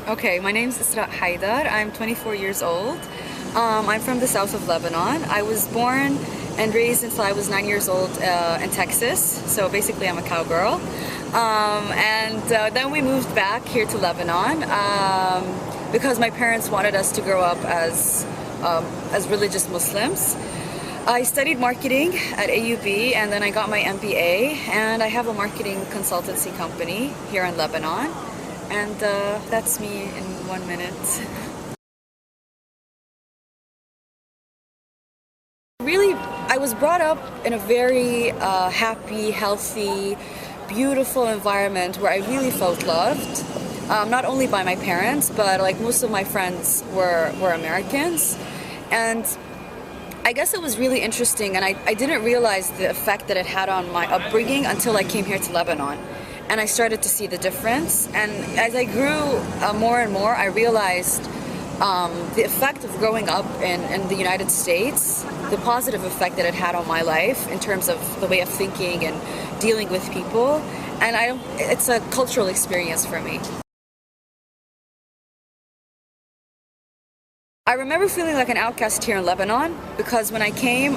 Okay, my name's Isra Haidar. I'm 24 years old. I'm from the south of Lebanon. I was born and raised until I was 9 years old in Texas. So basically I'm a cowgirl. Then we moved back here to Lebanon because my parents wanted us to grow up as religious Muslims. I studied marketing at AUB and then I got my MBA, and I have a marketing consultancy company here in Lebanon. And that's me in 1 minute. Really, I was brought up in a very happy, healthy, beautiful environment where I really felt loved. Not only by my parents, but like most of my friends were Americans. And I guess it was really interesting, and I didn't realize the effect that it had on my upbringing until I came here to Lebanon. And I started to see the difference. And as I grew more and more, I realized the effect of growing up in the United States, the positive effect that it had on my life in terms of the way of thinking and dealing with people. And it's a cultural experience for me. I remember feeling like an outcast here in Lebanon because when I came,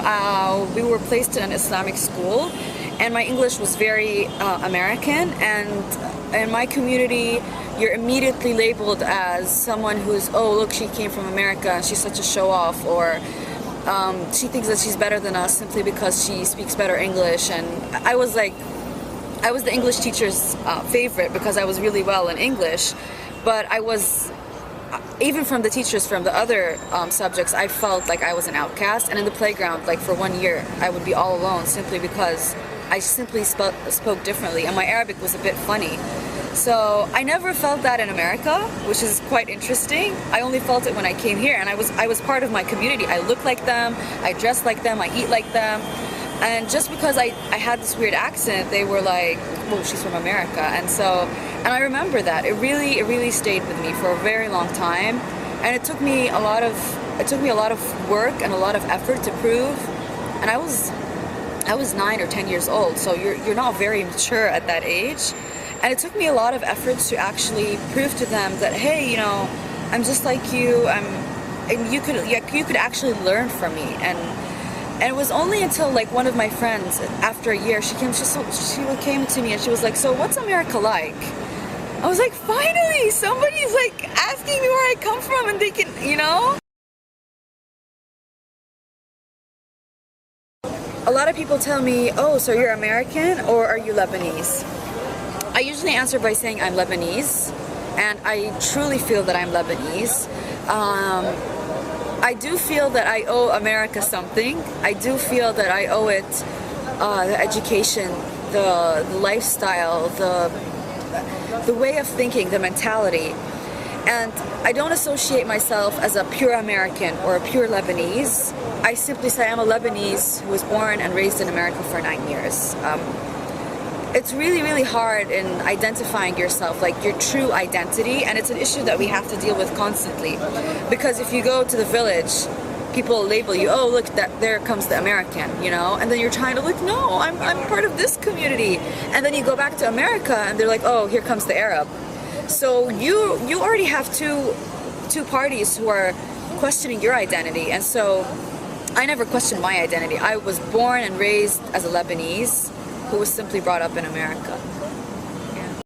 we were placed in an Islamic school, and my English was very American, and in my community you're immediately labeled as someone who's, oh look, she came from America and she's such a show-off, or she thinks that she's better than us simply because she speaks better English. And I was the English teacher's favorite because I was really well in English, but I was, even from the teachers from the other subjects, I felt like I was an outcast. And in the playground, like for 1 year, I would be all alone simply because I simply spoke differently, and my Arabic was a bit funny. So I never felt that in America, which is quite interesting. I only felt it when I came here, and I was part of my community. I look like them, I dress like them, I eat like them. And just because I had this weird accent, they were like, well, she's from America. And I remember that. It really stayed with me for a very long time. And it took me a lot of work and a lot of effort to prove. And I was 9 or 10 years old, so you're not very mature at that age. And it took me a lot of efforts to actually prove to them that, hey, you know, I'm just like you. And you could actually learn from me. And it was only until like one of my friends, after a year, she came to me and she was like, so what's America like? I was like, finally, somebody's like asking me where I come from, and they can, you know? A lot of people tell me, oh, so you're American or are you Lebanese? I usually answer by saying I'm Lebanese, and I truly feel that I'm Lebanese. I do feel that I owe America something. I do feel that I owe it the education, the lifestyle, the way of thinking, the mentality. And I don't associate myself as a pure American or a pure Lebanese. I simply say I'm a Lebanese who was born and raised in America for 9 years. It's really hard in identifying yourself, like your true identity, and it's an issue that we have to deal with constantly. Because if you go to the village, people label you, oh look, there comes the American, you know, and then you're trying to look, no, I'm part of this community. And then you go back to America and they're like, oh, here comes the Arab. So you already have two parties who are questioning your identity. And so I never questioned my identity. I was born and raised as a Lebanese who was simply brought up in America.